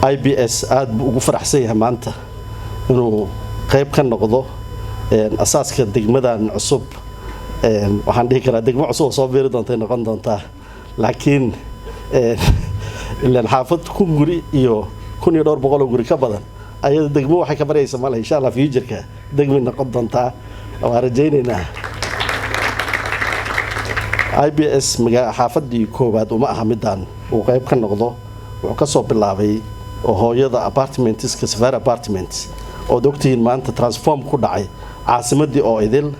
IBS aad buu ugu faraxsan yahay maanta inuu qayb ka noqdo asaaska degmadan cusub waxaan dhihi karaa degmo cusub oo soo biiri doonta noqon doontaa laakiin ilaan xaafad ku guri iyo 1200 guri ka badan ayada degmo waxay ka baraysaa malaha insha Allah future-ka degmo noqon doontaa waan rajaynaynaa IBS xaafadii koowaad uma aha midaan uu qayb ka noqdo wuxuu ka soo bilaabay oo hooyada apartmentska Safari Apartments oo doctiin maanta transform ku dhacay caasimadii oo idil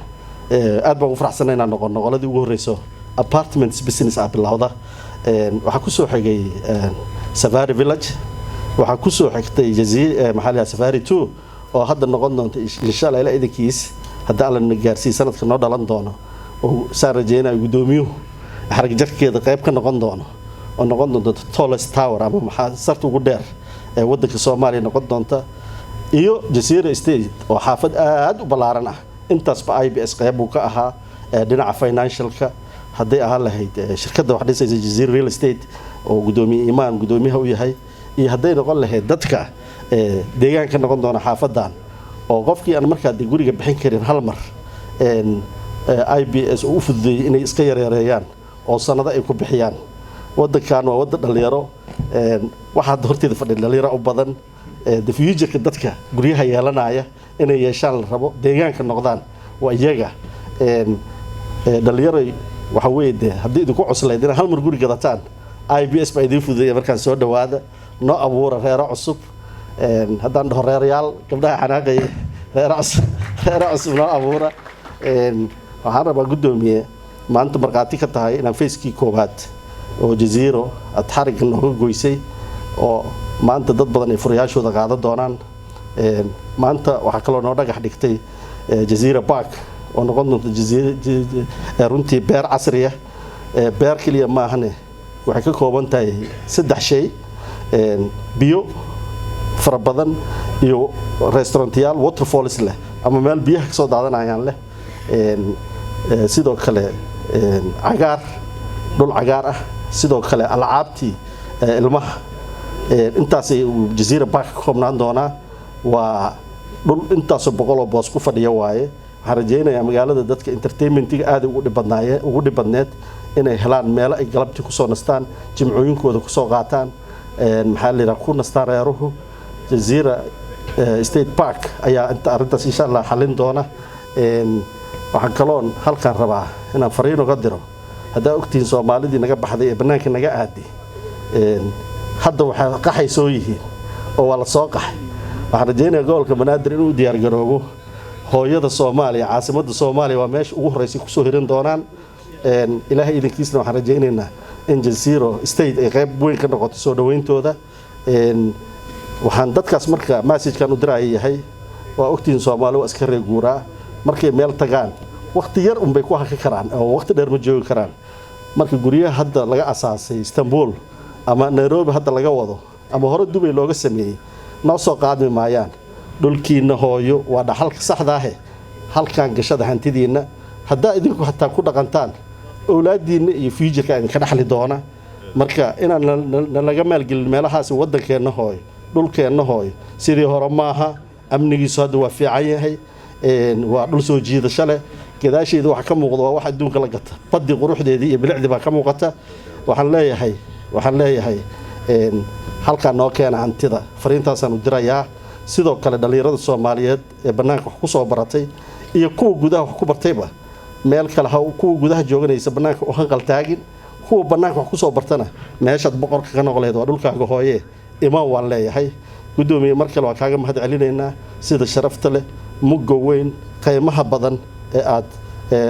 aad baan u faraxsanahay inaan noqoladii ugu horeyso apartments business bilowda waxa ku soo xigay Safari Village waxa ku soo xigtay maxalliga Safari 2 oo hadda noqon doonta insha Allah ila idinkiis hadda alla gaarsiin sanadka noo dhalan doono oo saarajeyna gudoomiyuhu xarag jarkeeda qayb ka noqon doono oo noqon doonta tallest tower ama maxaa sarta ugu dheer ee wadanka Soomaaliya noqon doonta iyo Jazeera Estate oo xaafad aad u balaaran ah intaas ba IBS qayb uu ka ahaa dhinaca financialka haday ahaan lahayd shirkadda wax dhisaysa Jazeera Real Estate oo gudoomiye Imaan gudoomiyaha u yahay iyo haday noqon lahayd dadka deegaanka noqon doona xaafadan oo qofkii aan markaa guriga bixin karin hal mar IBS u fududeeyay inay iska yareeyaan oo sanado ay ku bixiyaan wadankan waa wadan dhalinyaro waxa horteeda fadhiya dhalinyaro u badan the future-ka dadka guriyaha yeelanaya inay yeeshaan la rabo deegaanka noqdaan waa iyaga dhalinyaro waxa weeyde hadii idinku cuslayd in hal mar guri gadataan IBS ba idin fududeeyay markaan soo dhawaada noo abuura reero cusub haddaan dhaho reerayaal gabdhaha xanaaqay reero cusub noo abuura waxaan rabaa gudoomiye maanta marqaati ka tahay inaan facekii koobaad oo Jazeero aad xariga nooga goysay oo maanta dad badan ay furayaashooda qaadan doonaan maanta waxa kale oo noo dhagax dhigtay Jazeera Park oo noqon doonta runtii beer casri ah beer kaliya ma ahane waxay ka kooban tahay 3 shay biyo fara badan iyo restaurantyaal waterfalls leh ama meel biyaha ka soo daadanayaan leh sidoo kale cagaar dhul cagaar ah sidoo kale alcaabtii ilmaha intaas ay Jazeera Park ka koobnaan doonaa waa dhul intaas oo boqol oo boos ku fadhiya waaye waxaan rajaynayaa magaalada dadka entertainmentiga aad ugu dhibadneed inay helaan meel ay galabtii ku soo nastaan jimcooyinkooda ku soo qaataan maxaa la yiraahdaa ku nastaan reeruhu Jazeera State Park ayaa inta arintaas insha Allah xalin doona waxaan kaloon halkan rabaa inaan fariin uga diro hadaa ogtiin Soomaalidii naga baxday ee banaanka naga aaday hadda waxa qaxay soo yihiin oo wala soo qaxay waxaan rajaynayaa gobolka Banaadir inuu diyaar garoobo hooyada Soomaaliya caasimadda Soomaaliya waa meesha ugu horeysay ku soo hirin doonaan ilaahay idinkiisna waxaan rajaynaynaa in Jazeera State ay qayb weyn ka noqoto soo dhaweyntooda waxaan dadkaas marka message-kan u diraayahay waa ogtiin Soomaaliya waa iska reeguuraa markay meel tagaan waqti yar bay ku haki karaan oo waqti dheer ma joogi karaan marka guriyaha hadda laga asaasay Istanbul ama Nairobi hadda laga wado ama hore Dubai looga sameeyay noo soo qaadmi maayaan dhulkiina hooyo waa dhaxalka saxda ah halkan gashada hantidiina hadaa idinku hataa ku dhaqantaan awlaadiina iyo future-ka aan ka dhaxli doona marka inaan laga maalgelin meelahaas wadankeena hooyo dhulkeena hooyo sidii hore maaha amnigiisu hadda waa fiican yahay waa dhul soo jiidasho leh gadaasheeda waxa ka muuqda waa wax adduunka la gata badii quruxdeedii iyo bilicdi baa ka muuqata waxaan leeyahay halka noo keena hantida fariintaasaan u dirayaa sidoo kale dhalinyarada Soomaaliyeed ee banaanka wax ku soo baratay iyo kuwa gudaha wax ku bartayba meel kale kuwa gudaha jooganaysa banaanka oo hanqal taagin kuwa banaanka wax ku soo bartana meeshaad boqorka ka noqleed waa dhulkaaga hooye imaan waan leeyahay gudoomiye mar kale waa kaaga mahad celinaynaa sida sharafta leh mugga weyn qiimaha badan ee aad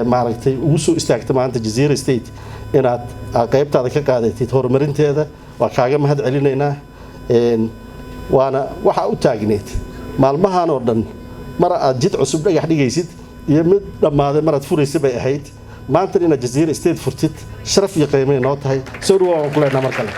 maaragtay ugu soo istaagtay maanta Jazeera State inaad qaybtaada ka qaadatid horumarinteeda waa kaaga mahad celinaynaa waana waxa u taagneed maalmahan oo dhan mar aad jid cusub dhagax dhigaysid iyo mid dhamaaday mar aad furaysid bay ahayd maanta inaad Jazeera State furtid sharaf iyo qiimo noo tahay soo dhawaad ku leenahay mar kale